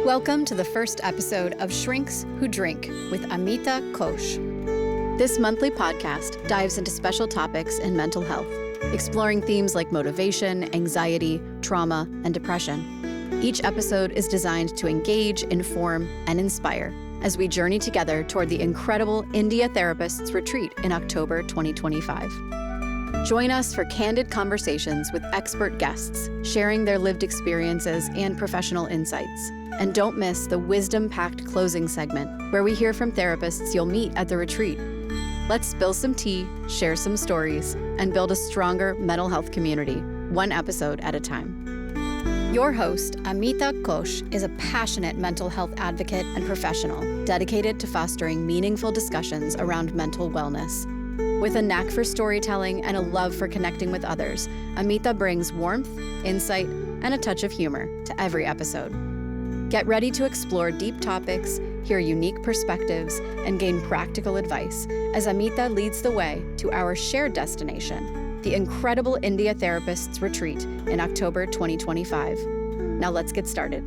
Welcome to the first episode of Shrinks Who Drink with Amita Ghosh. This monthly podcast dives into special topics in mental health, exploring themes like motivation, anxiety, trauma, and depression. Each episode is designed to engage, inform, and inspire as we journey together toward the incredible India Therapists Retreat in October 2025. Join us for candid conversations with expert guests, sharing their lived experiences and professional insights. And don't miss the wisdom-packed closing segment, where we hear from therapists you'll meet at the retreat. Let's spill some tea, share some stories, and build a stronger mental health community, one episode at a time. Your host, Amita Ghosh, is a passionate mental health advocate and professional dedicated to fostering meaningful discussions around mental wellness. With a knack for storytelling and a love for connecting with others, Amita brings warmth, insight, and a touch of humor to every episode. Get ready to explore deep topics, hear unique perspectives, and gain practical advice as Amita leads the way to our shared destination, the incredible India Therapists Retreat in October 2025. Now let's get started.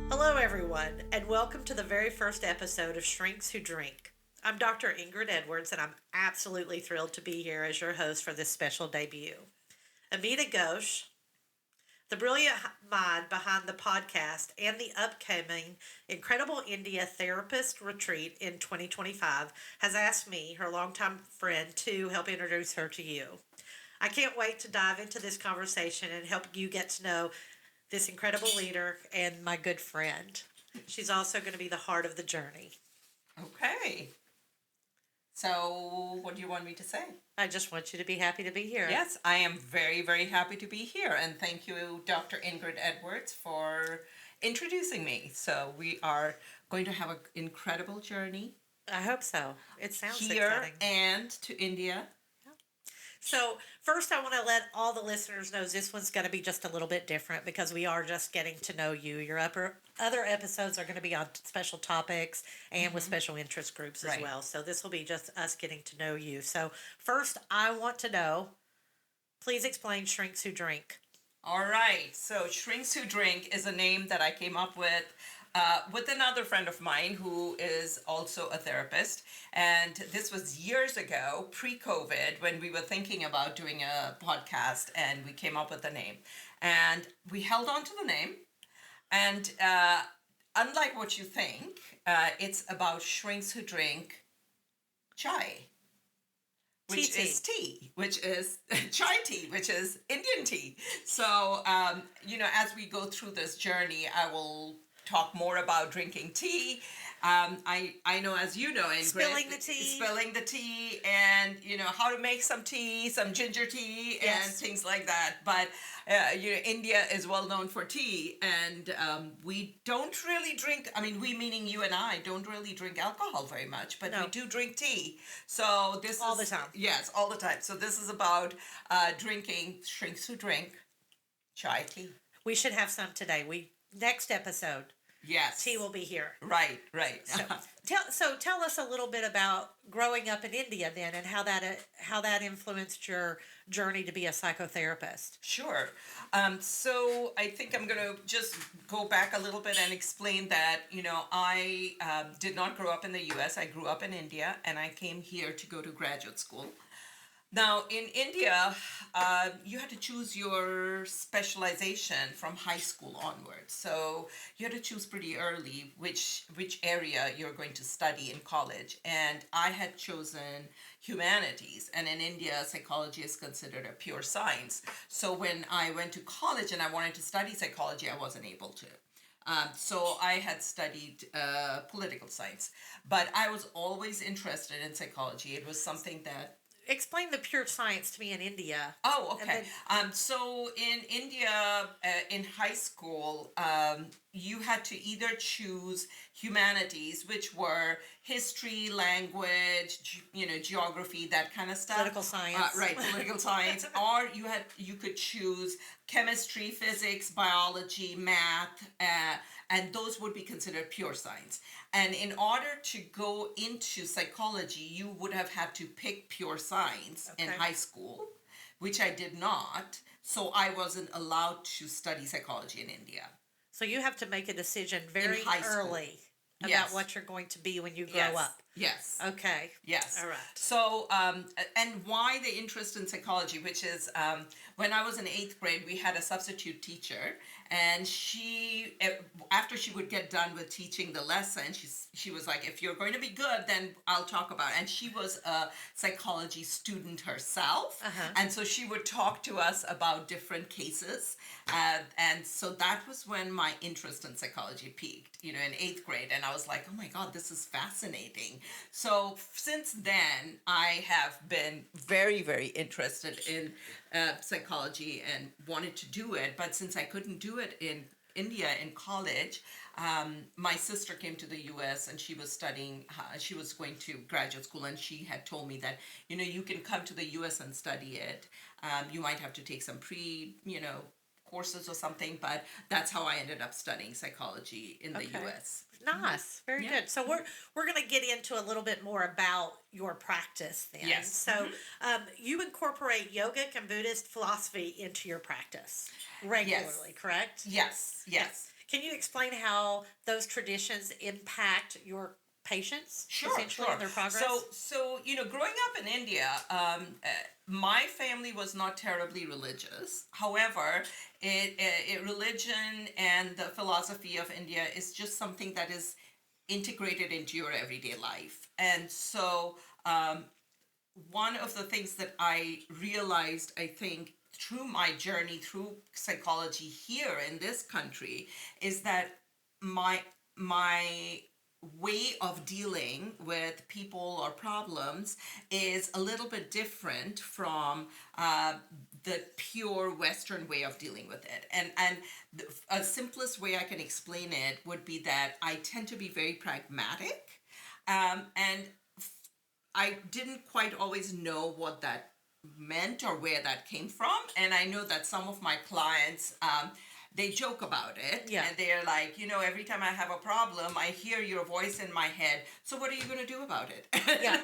Hello everyone, and welcome to the very first episode of Shrinks Who Drink. I'm Dr. Ingrid Edwards, and I'm absolutely thrilled to be here as your host for this special debut. Amita Ghosh, the brilliant mind behind the podcast and the upcoming Incredible India Therapist Retreat in 2025, has asked me, her longtime friend, to help introduce her to you. I can't wait to dive into this conversation and help you get to know this incredible leader and my good friend. She's also going to be the heart of the journey. Okay. So, what do you want me to say? I just want you to be happy to be here. Yes, I am very, very happy to be here. And thank you, Dr. Ingrid Edwards, for introducing me. So, we are going to have an incredible journey. I hope so. It sounds here exciting. And to India. So, first, I want to let all the listeners know this one's going to be just a little bit different because we are just getting to know you. Your other episodes are going to be on special topics and with special interest groups as well. So, this will be just us getting to know you. So, first, I want to know, please explain Shrinks Who Drink. All right. So, Shrinks Who Drink is a name that I came up with another friend of mine who is also a therapist. And this was years ago, pre-COVID, when we were thinking about doing a podcast, and we came up with the name. And we held on to the name. And unlike what you think, it's about shrinks who drink chai, which is tea, which is chai tea, which is Indian tea. So, as we go through this journey, I will talk more about drinking tea. I know, as you know, Ingrid, spilling the tea, and how to make some tea, some ginger tea, and things like that. But India is well known for tea, and we don't really drink. I mean, we meaning you and I don't really drink alcohol very much, but we do drink tea. So this all the time. Yes, all the time. So this is about drinking shrinks who drink chai tea. We should have some today. Next episode. Yes. Tea will be here. Right. So tell us a little bit about growing up in India then, and how that influenced your journey to be a psychotherapist. Sure. So I think I'm going to just go back a little bit and explain that, I did not grow up in the U.S. I grew up in India, and I came here to go to graduate school. Now, in India, you had to choose your specialization from high school onwards. So you had to choose pretty early which area you're going to study in college. And I had chosen humanities. And in India, psychology is considered a pure science. So when I went to college and I wanted to study psychology, I wasn't able to. So I had studied political science. But I was always interested in psychology. It was something that... Explain the pure science to me in India. Oh, okay. So in India, in high school, you had to either choose humanities, which were history, language, geography, that kind of stuff. Political science. Political science. Or you could choose chemistry, physics, biology, math, and those would be considered pure science. And in order to go into psychology, you would have had to pick pure science in high school, which I did not. So I wasn't allowed to study psychology in India. So you have to make a decision very high school. early about Yes. what you're going to be when you grow Yes. up. Yes. Okay. Yes. All right. So, and why the interest in psychology, which is when I was in 8th grade, we had a substitute teacher, and after she would get done with teaching the lesson, she was like, if you're going to be good, then I'll talk about it. And she was a psychology student herself, and so she would talk to us about different cases, and so that was when my interest in psychology peaked, in 8th grade, and I was like, oh my God, this is fascinating. So since then, I have been very, very interested in psychology and wanted to do it. But since I couldn't do it in India in college, my sister came to the U.S. and she was studying. She was going to graduate school, and she had told me that you can come to the U.S. and study it. You might have to take some courses or something, but that's how I ended up studying psychology in the U.S. Nice. Very good. So we're going to get into a little bit more about your practice then. Yes. So you incorporate yogic and Buddhist philosophy into your practice regularly, correct? Yes. Yes. Can you explain how those traditions impact your patients essentially in their progress? So growing up in India, my family was not terribly religious. However, religion and the philosophy of India is just something that is integrated into your everyday life. And so one of the things that I realized, I think, through my journey through psychology here in this country is that my way of dealing with people or problems is a little bit different from the pure Western way of dealing with it. And the simplest way I can explain it would be that I tend to be very pragmatic, and I didn't quite always know what that meant or where that came from. And I know that some of my clients, they joke about it. Yeah. And they're like, every time I have a problem, I hear your voice in my head. So what are you going to do about it? Yeah.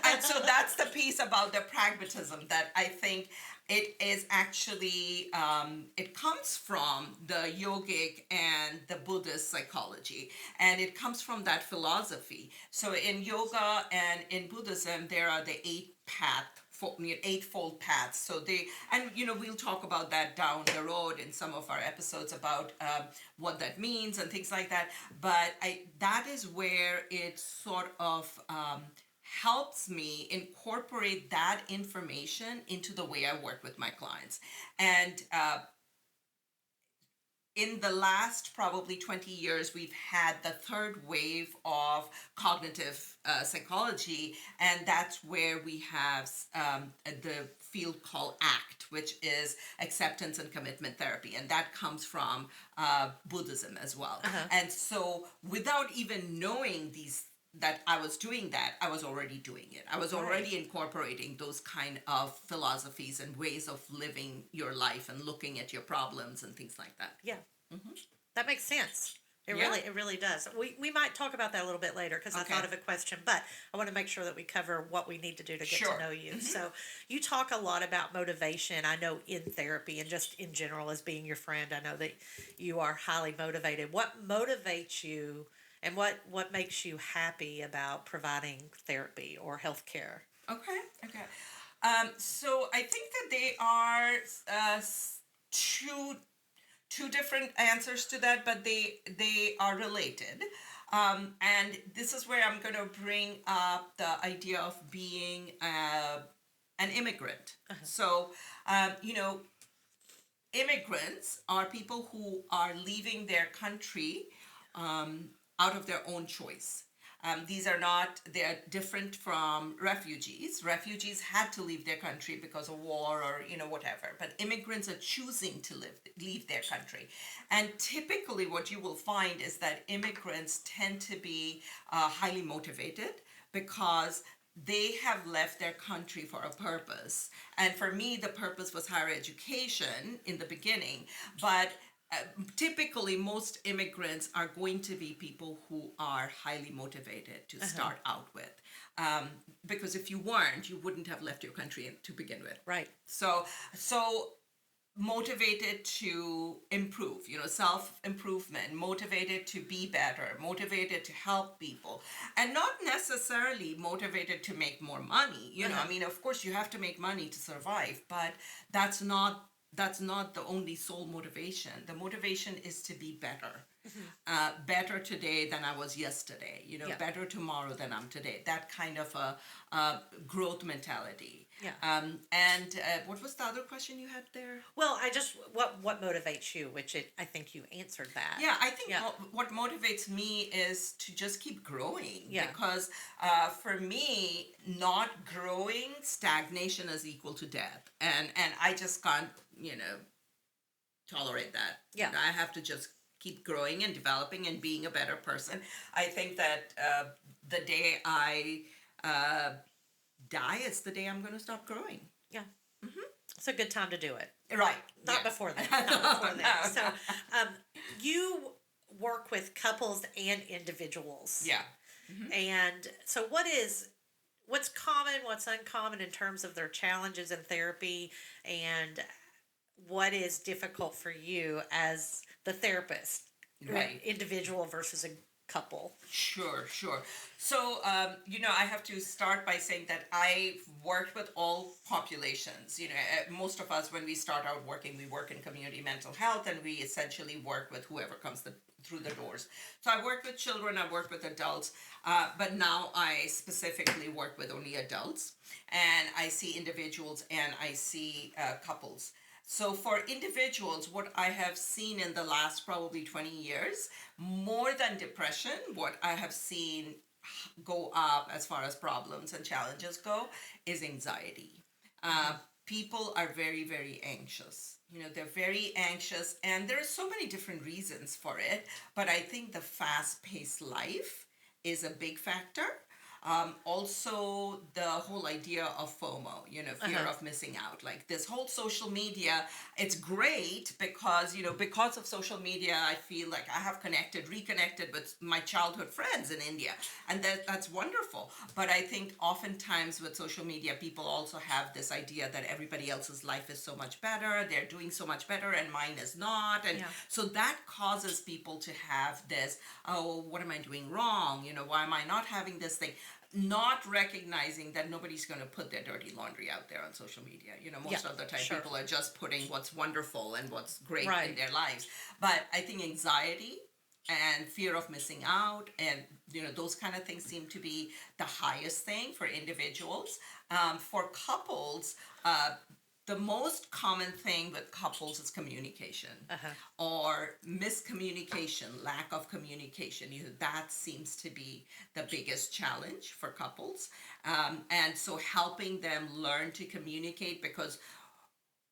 And so that's the piece about the pragmatism that I think it is actually, it comes from the yogic and the Buddhist psychology. And it comes from that philosophy. So in yoga and in Buddhism, there are the eightfold paths. So we'll talk about that down the road in some of our episodes about what that means and things like that. But that is where it sort of helps me incorporate that information into the way I work with my clients. And in the last probably 20 years, we've had the third wave of cognitive psychology, and that's where we have the field called ACT, which is acceptance and commitment therapy, and that comes from Buddhism as well. And so without even knowing that I was doing that, I was already doing it. I was already incorporating those kind of philosophies and ways of living your life and looking at your problems and things like that. Yeah. That makes sense. It really does. We might talk about that a little bit later because I thought of a question, but I want to make sure that we cover what we need to do to get to know you. So you talk a lot about motivation. I know in therapy and just in general as being your friend, I know that you are highly motivated. What motivates you and what makes you happy about providing therapy or healthcare? Okay. So I think that they are two different answers to that, but they are related. And this is where I'm going to bring up the idea of being an immigrant. So, immigrants are people who are leaving their country out of their own choice. They're different from refugees. Refugees had to leave their country because of war or, whatever. But immigrants are choosing to leave their country. And typically what you will find is that immigrants tend to be highly motivated because they have left their country for a purpose. And for me, the purpose was higher education in the beginning. But typically, most immigrants are going to be people who are highly motivated to start out with. Because if you weren't, you wouldn't have left your country to begin with. Right. So motivated to improve, self-improvement, motivated to be better, motivated to help people, and not necessarily motivated to make more money. I mean, of course you have to make money to survive, but that's not the only sole motivation. The motivation is to be better. Better today than I was yesterday, better tomorrow than I'm today. That kind of a growth mentality. Yeah. And what was the other question you had there? Well, what motivates you, which I think you answered that. Yeah, I think what motivates me is to just keep growing. Yeah. Because for me, not growing, stagnation is equal to death. And I just can't, tolerate that. Yeah. I have to just keep growing and developing and being a better person. I think that the day I die is the day I'm going to stop growing. Yeah. It's a good time to do it. Right. Not before then. Not before then. So you work with couples and individuals. Yeah. And so what's common, what's uncommon in terms of their challenges in therapy, and what is difficult for you as the therapist, Right. individual versus a couple? Sure. So, I have to start by saying that I've worked with all populations. Most of us, when we start out working, we work in community mental health, and we essentially work with whoever comes through the doors. So I work with children, I work with adults, but now I specifically work with only adults, and I see individuals and I see couples. So for individuals, what I have seen in the last probably 20 years, more than depression, what I have seen go up as far as problems and challenges go is anxiety. People are very, very anxious. They're very anxious, and there are so many different reasons for it, but I think the fast-paced life is a big factor. Also, the whole idea of FOMO, fear of missing out. Like this whole social media, it's great because, because of social media, I feel like I have reconnected with my childhood friends in India. And that's wonderful. But I think oftentimes with social media, people also have this idea that everybody else's life is so much better, they're doing so much better, and mine is not. And so that causes people to have this, oh, what am I doing wrong? Why am I not having this thing? Not recognizing that nobody's going to put their dirty laundry out there on social media. Most of the time people are just putting what's wonderful and what's great in their lives. But I think anxiety and fear of missing out and those kind of things seem to be the highest thing for individuals. For couples, the most common thing with couples is communication or miscommunication, lack of communication. That seems to be the biggest challenge for couples. And so helping them learn to communicate, because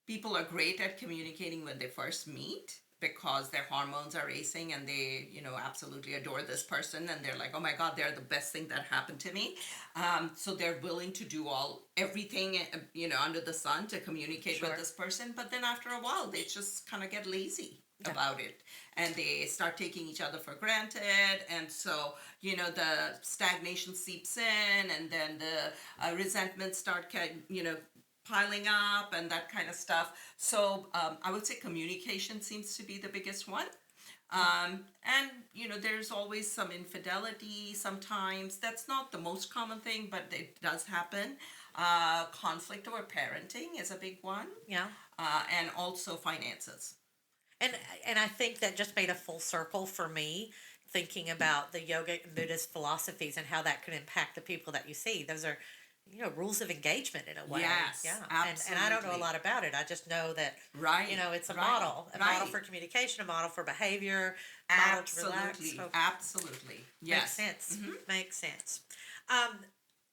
people are great at communicating when they first meet, because their hormones are racing and they, absolutely adore this person, and they're like, oh my God, they're the best thing that happened to me. So they're willing to do everything, under the sun to communicate with this person. But then after a while, they just kind of get lazy about it, and they start taking each other for granted. And so, the stagnation seeps in, and then the resentment start, piling up and that kind of stuff. So I would say communication seems to be the biggest one. And, there's always some infidelity sometimes. That's not the most common thing, but it does happen. Conflict over parenting is a big one. Yeah. And also finances. And I think that just made a full circle for me, thinking about the yoga and Buddhist philosophies and how that could impact the people that you see. Those are rules of engagement in a way. Yes, yeah. absolutely. And I don't know a lot about it. I just know that, it's a model for communication, a model for behavior, a model to relax. Absolutely. Yes. Makes sense. Makes sense.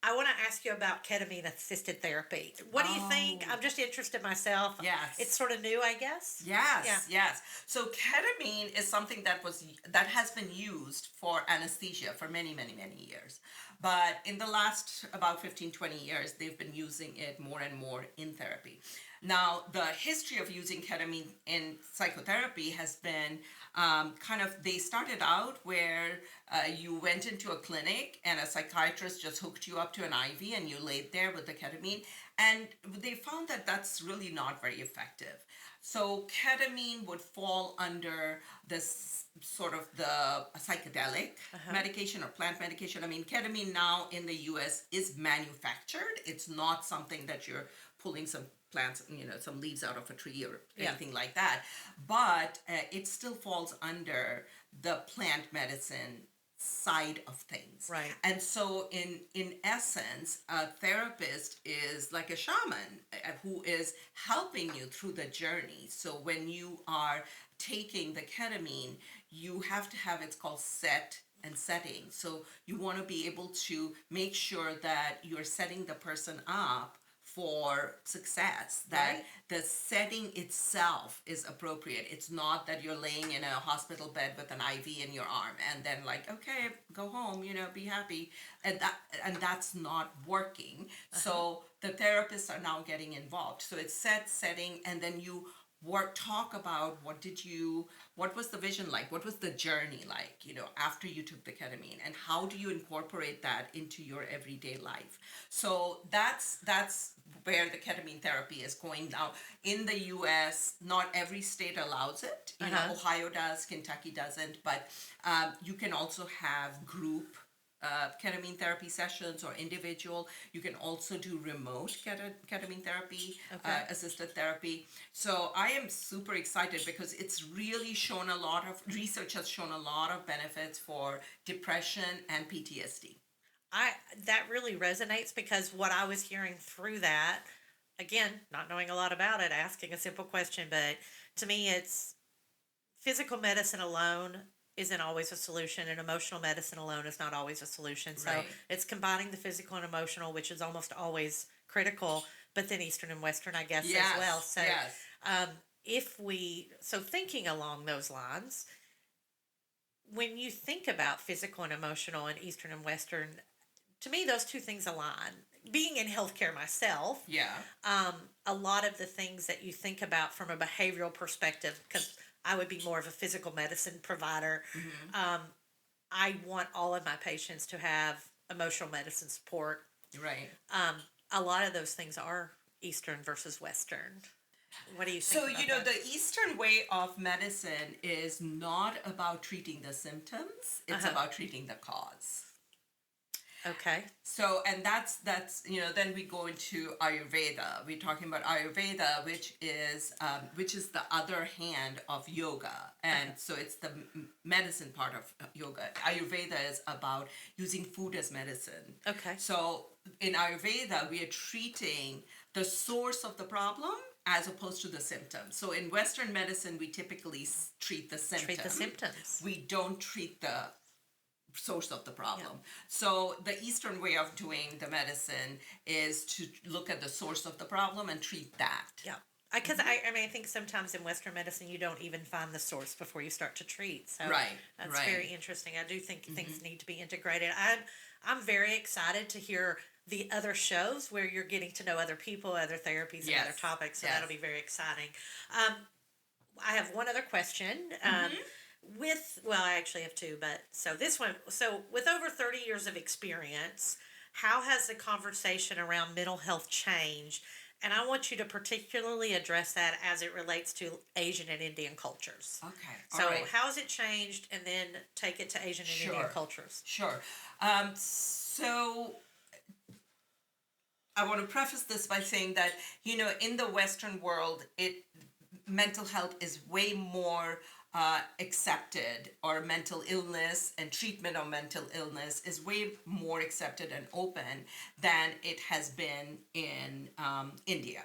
I want to ask you about ketamine-assisted therapy. What do you think? I'm just interested myself. Yes. It's sort of new, I guess. Yes. So ketamine is something that has been used for anesthesia for many, many, many years. But in the last about 15, 20 years, they've been using it more and more in therapy. Now, the history of using ketamine in psychotherapy has been they started out where you went into a clinic and a psychiatrist just hooked you up to an IV and you laid there with the ketamine. And they found that that's really not very effective. So ketamine would fall under this sort of the psychedelic medication or plant medication. I mean, ketamine now in the US is manufactured. It's not something that you're pulling some plants, some leaves out of a tree or anything like that. But it still falls under the plant medicine side of things. Right. And so in essence, a therapist is like a shaman who is helping you through the journey. So when you are taking the ketamine, you have to have, it's called set and setting. So you want to be able to make sure that you're setting the person up for success, that Right. the setting itself is appropriate. It's not that you're laying in a hospital bed with an IV in your arm and then like, okay, go home, be happy. And that's not working. So the therapists are now getting involved. So it's setting, and then you talk about what was the vision like, what was the journey like, after you took the ketamine, and how do you incorporate that into your everyday life. So that's where the ketamine therapy is going now. In the US, not every state allows it. Ohio does, Kentucky doesn't, but you can also have group ketamine therapy sessions or individual. You can also do remote ketamine therapy, assisted therapy. So I am super excited because it's really shown research has shown a lot of benefits for depression and PTSD. That really resonates, because what I was hearing through that, again, not knowing a lot about it, asking a simple question, but to me it's physical medicine alone isn't always a solution, and emotional medicine alone is not always a solution. So Right. it's combining the physical and emotional, which is almost always critical, but then Eastern and Western, I guess, Yes, as well. So yes. so thinking along those lines, when you think about physical and emotional and Eastern and Western, to me, those two things align. Being in healthcare myself, Yeah. a lot of the things that you think about from a behavioral perspective, because I would be more of a physical medicine provider, I want all of my patients to have emotional medicine support. Right. A lot of those things are Eastern versus Western. What do you think? So, about that? the Eastern way of medicine is not about treating the symptoms, it's about treating the cause. Okay. So, and that's then we go into Ayurveda. We're talking about Ayurveda, which is the other hand of yoga, and so it's the medicine part of yoga. Ayurveda is about using food as medicine. Okay. So in Ayurveda, we are treating the source of the problem as opposed to the symptom. So in Western medicine, we typically treat the symptom. Treat the symptoms. We don't treat the source of the problem. Yeah. So the Eastern way of doing the medicine is to look at the source of the problem and treat that. Yeah. Because I think sometimes in Western medicine you don't even find the source before you start to treat. So Right, that's right. very interesting. I do think things need to be integrated. I'm very excited to hear the other shows where you're getting to know other people, other therapies, and other topics. So that'll be very exciting. I have one other question. I actually have two, but this one. So with over 30 years of experience, how has the conversation around mental health changed? And I want you to particularly address that as it relates to Asian and Indian cultures. Okay. So all right. how has it changed, and then take it to Asian and Indian cultures. Sure. So I want to preface this by saying that, in the Western world, mental health is way more accepted, or mental illness and treatment of mental illness is way more accepted and open than it has been in India.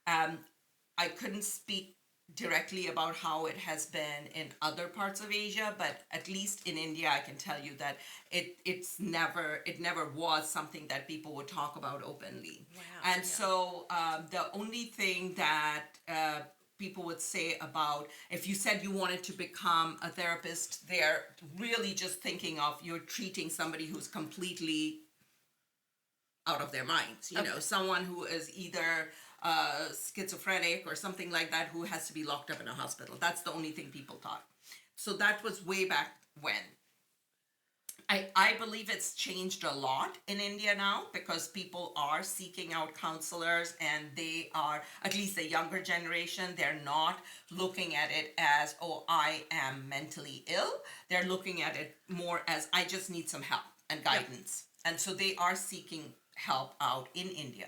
I couldn't speak directly about how it has been in other parts of Asia, but at least in India, I can tell you that it never was something that people would talk about openly. Wow, And yeah. so the only thing that people would say about, if you said you wanted to become a therapist, they're really just thinking of you're treating somebody who's completely out of their minds, someone who is either schizophrenic or something like that, who has to be locked up in a hospital. That's the only thing people thought. So that was way back when. I believe it's changed a lot in India now because people are seeking out counselors, and they are, at least the younger generation, they're not looking at it as, oh, I am mentally ill. They're looking at it more as, I just need some help and guidance. Yep. And so they are seeking help out in India.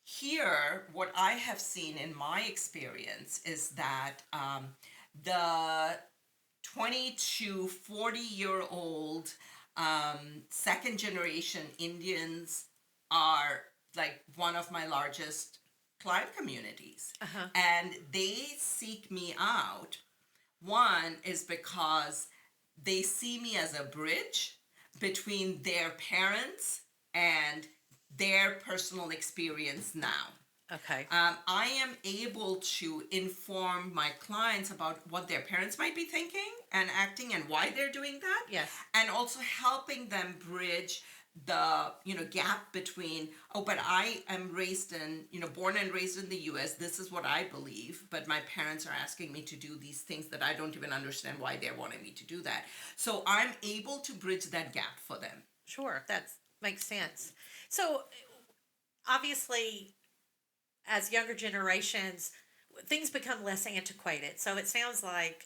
Here, what I have seen in my experience is that the 20 to 40-year-old second generation Indians are like one of my largest client communities. Uh-huh. And they seek me out. One is because they see me as a bridge between their parents and their personal experience now. Okay. I am able to inform my clients about what their parents might be thinking and acting and why they're doing that. Yes. And also helping them bridge the gap between, oh, but I am born and raised in the US. This is what I believe, but my parents are asking me to do these things that I don't even understand why they're wanting me to do that. So I'm able to bridge that gap for them. Sure, that makes sense. So obviously, as younger generations, things become less antiquated. So it sounds like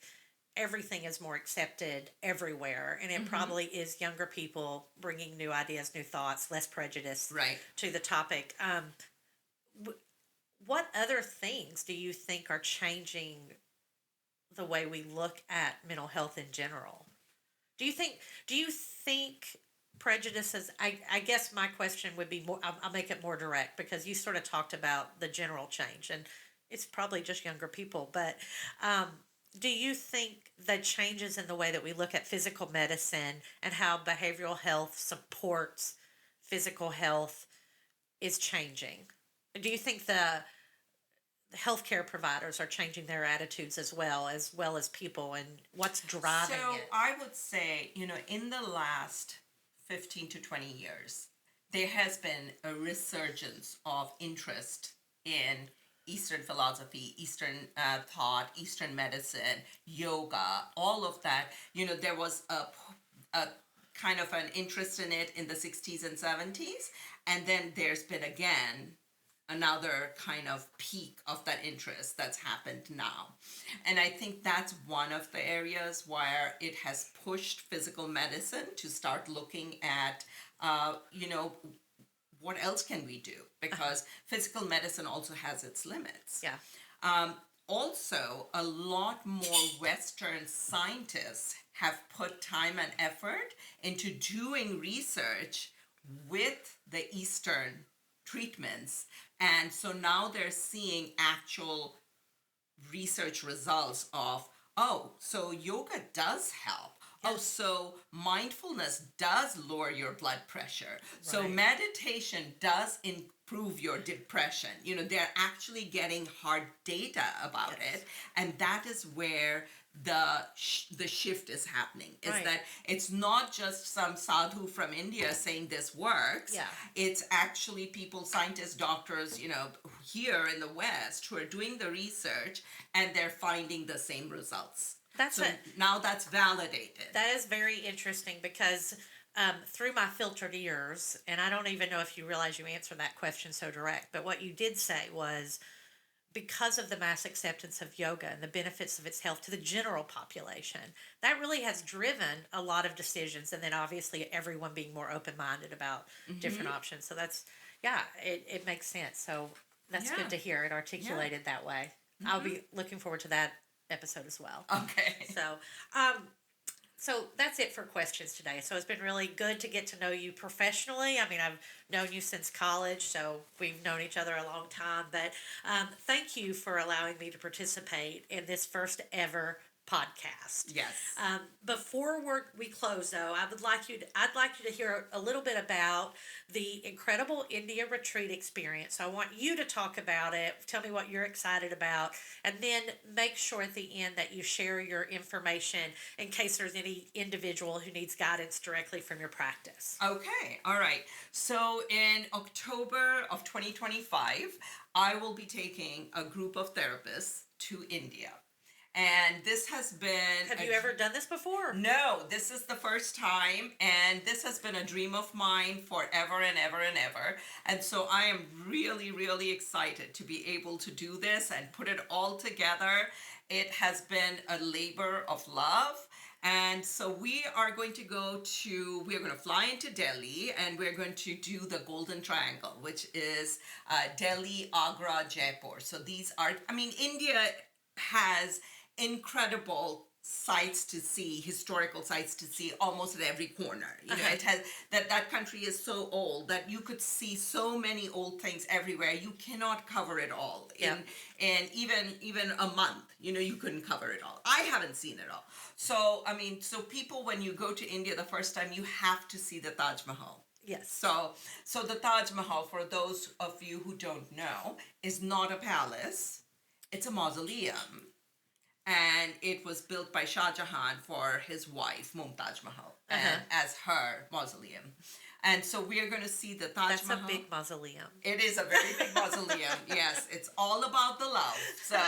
everything is more accepted everywhere, and it probably is younger people bringing new ideas, new thoughts, less prejudice to the topic. What other things do you think are changing the way we look at mental health in general? Do you think prejudices, I guess my question would be more, I'll make it more direct, because you sort of talked about the general change, and it's probably just younger people, but do you think the changes in the way that we look at physical medicine and how behavioral health supports physical health is changing? Do you think the healthcare providers are changing their attitudes as well as people, and what's driving it? So I would say, in the last 15 to 20 years, there has been a resurgence of interest in Eastern philosophy, Eastern thought, Eastern medicine, yoga, all of that. There was a kind of an interest in it in the 60s and 70s, and then there's been again another kind of peak of that interest that's happened now. And I think that's one of the areas where it has pushed physical medicine to start looking at, what else can we do? Because physical medicine also has its limits. Yeah. Also, a lot more Western scientists have put time and effort into doing research with the Eastern treatments. And so now they're seeing actual research results of, oh, so yoga does help. Yes. Oh, so mindfulness does lower your blood pressure. Right. So meditation does improve your depression. They're actually getting hard data about it. And that is where the shift is happening, is that it's not just some sadhu from India saying this works. Yeah. It's actually people, scientists, doctors, here in the West who are doing the research, and they're finding the same results. Now that's validated. That is very interesting, because through my filtered ears, and I don't even know if you realize you answered that question so direct, but what you did say was, because of the mass acceptance of yoga and the benefits of its health to the general population, that really has driven a lot of decisions. And then obviously everyone being more open-minded about different options. So that's, it makes sense. So that's good to hear it articulated that way. I'll be looking forward to that episode as well. Okay. So that's it for questions today. So it's been really good to get to know you professionally. I mean, I've known you since college, so we've known each other a long time. But thank you for allowing me to participate in this first ever podcast. Yes. Before we close, though, I'd like you to hear a little bit about the incredible India retreat experience. So I want you to talk about it. Tell me what you're excited about, and then make sure at the end that you share your information in case there's any individual who needs guidance directly from your practice. Okay. All right. So in October of 2025, I will be taking a group of therapists to India. And this has been... Have you ever done this before? No, this is the first time, and this has been a dream of mine forever and ever and ever. And so I am really, really excited to be able to do this and put it all together. It has been a labor of love. And so we're going to fly into Delhi, and we're going to do the Golden Triangle, which is Delhi, Agra, Jaipur. So these are, India has incredible sites to see, historical sites to see almost at every corner. It has that country is so old that you could see so many old things everywhere. You cannot cover it all in even a month. You couldn't cover it all. I haven't seen it all. So people, when you go to India the first time, you have to see the Taj Mahal. Yes. So the Taj Mahal, for those of you who don't know, is not a palace. It's a mausoleum. And it was built by Shah Jahan for his wife, Mumtaz Mahal, and as her mausoleum. And so we are going to see the Taj Mahal. That's a big mausoleum. It is a very big mausoleum. Yes, it's all about the love. So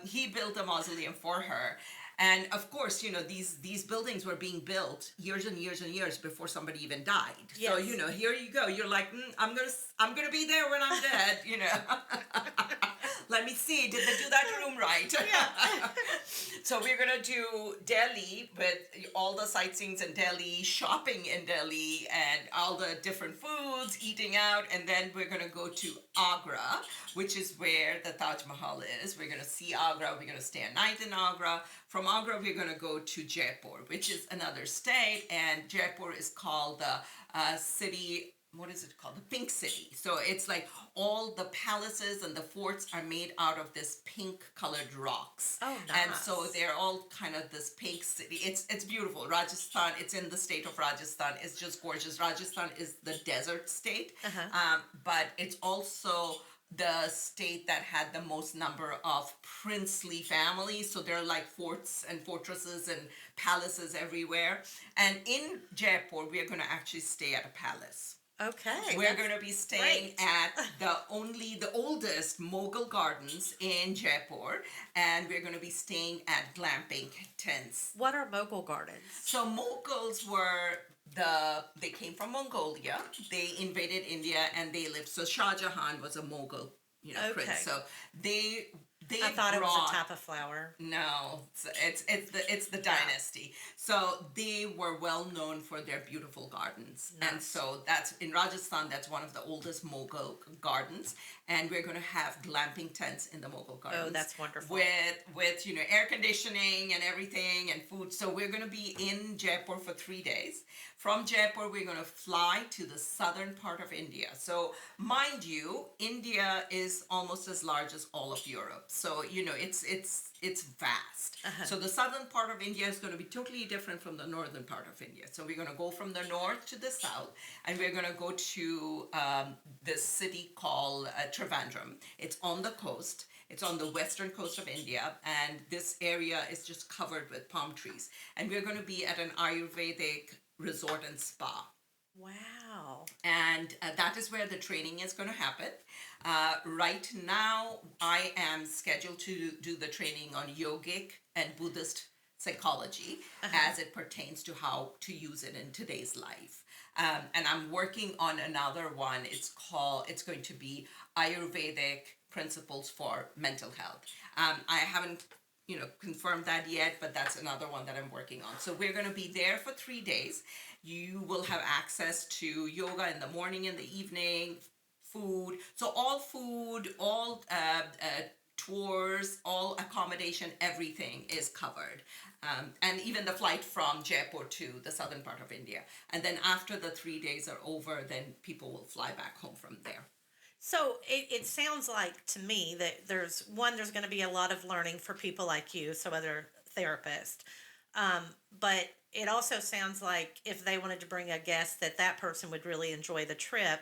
he built a mausoleum for her. And of course, these buildings were being built years and years and years before somebody even died. Yes. So, here you go. You're like, I'm gonna be there when I'm dead, Let me see, did they do that room right? Yeah. So we're going to do Delhi with all the sightseeing in Delhi, shopping in Delhi, and all the different foods, eating out. And then we're going to go to Agra, which is where the Taj Mahal is. We're going to see Agra. We're going to stay a night in Agra. From Agra, we're going to go to Jaipur, which is another state. And Jaipur is called the city... What is it called? The Pink City. So it's like all the palaces and the forts are made out of this pink colored rocks. Oh, nice. And so they're all kind of this pink city. It's beautiful. Rajasthan, it's in the state of Rajasthan. It's just gorgeous. Rajasthan is the desert state, but it's also the state that had the most number of princely families. So there are like forts and fortresses and palaces everywhere. And in Jaipur, we are going to actually stay at a palace. Okay. We're going to be staying at the oldest Mughal gardens in Jaipur, and we're going to be staying at glamping tents. What are Mughal gardens? So Mughals they came from Mongolia. They invaded India and they lived. So Shah Jahan was a Mughal, prince. So I thought it was a type of flower. No, it's the dynasty. So they were well known for their beautiful gardens. Nice. And so that's in Rajasthan, that's one of the oldest Mughal gardens. And we're going to have glamping tents in the Mughal gardens. Oh, that's wonderful. With air conditioning and everything and food. So we're going to be in Jaipur for 3 days. From Jaipur, we're going to fly to the southern part of India. So mind you, India is almost as large as all of Europe. So, it's vast. So the southern part of India is going to be totally different from the northern part of India. So we're going to go from the north to the south, and we're going to go to this city called Trivandrum. It's on the coast. It's on the western coast of India, and this area is just covered with palm trees. And we're going to be at an Ayurvedic resort and spa. Wow. And that is where the training is going to happen. Right now, I am scheduled to do the training on yogic and Buddhist psychology as it pertains to how to use it in today's life. And I'm working on another one. It's going to be Ayurvedic principles for mental health. I haven't confirmed that yet, but that's another one that I'm working on. So we're going to be there for 3 days. You will have access to yoga in the morning and the evening, food. So all food, all tours, all accommodation, everything is covered. And even the flight from Jaipur to the southern part of India. And then after the 3 days are over, then people will fly back home from there. So it sounds like to me that there's going to be a lot of learning for people like you, so other therapists. But it also sounds like if they wanted to bring a guest, that person would really enjoy the trip.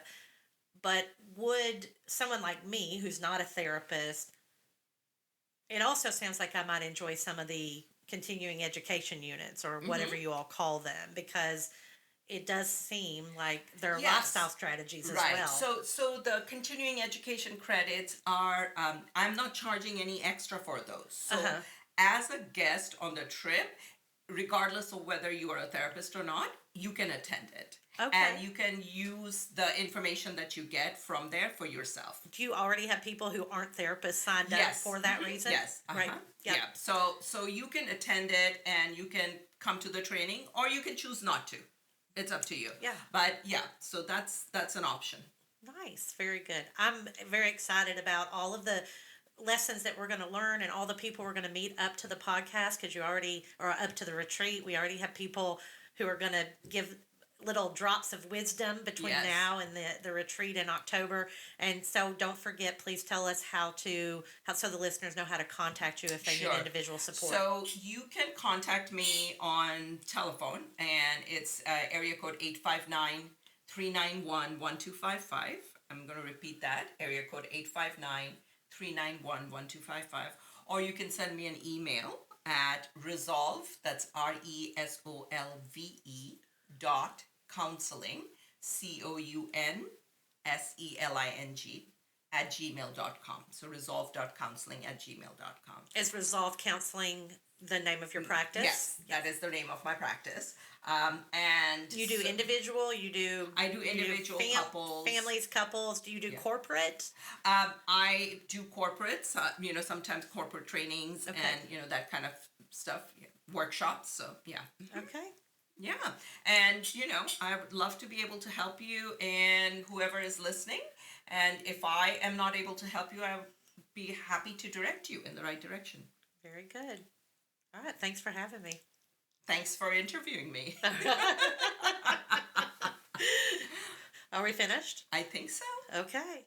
But would someone like me, who's not a therapist, it also sounds like I might enjoy some of the continuing education units or whatever you all call them, because it does seem like there are lifestyle strategies as well. So the continuing education credits are, I'm not charging any extra for those. So as a guest on the trip, regardless of whether you are a therapist or not, you can attend it. Okay. And you can use the information that you get from there for yourself. Do you already have people who aren't therapists signed up Yes. for that reason? Yes. Right. Yeah. So you can attend it and you can come to the training, or you can choose not to. It's up to you. Yeah. But yeah, so that's an option. Nice. Very good. I'm very excited about all of the lessons that we're going to learn and all the people we're going to meet up to the podcast, because you already, or up to the retreat, we already have people who are going to give little drops of wisdom between Yes. now and the retreat in October. And so don't forget, please tell us how so the listeners know how to contact you if they Sure. need individual support. So you can contact me on telephone, and it's area code 859-391-1255. I'm going to repeat that, area code 859-391-1255. Or you can send me an email at resolve, that's RESOLVE .counseling, COUNSELING @gmail.com. So resolve.counseling@gmail.com. Is Resolve Counseling the name of your practice? Yes, that is the name of my practice. And You do individual, I do individual, couples. families, couples. Do you do corporate? I do corporates, sometimes corporate trainings Okay. and, that kind of stuff, workshops. So, yeah. Okay. Yeah. And, I would love to be able to help you and whoever is listening. And if I am not able to help you, I would be happy to direct you in the right direction. Very good. All right. Thanks for having me. Thanks for interviewing me. Are we finished? I think so. Okay.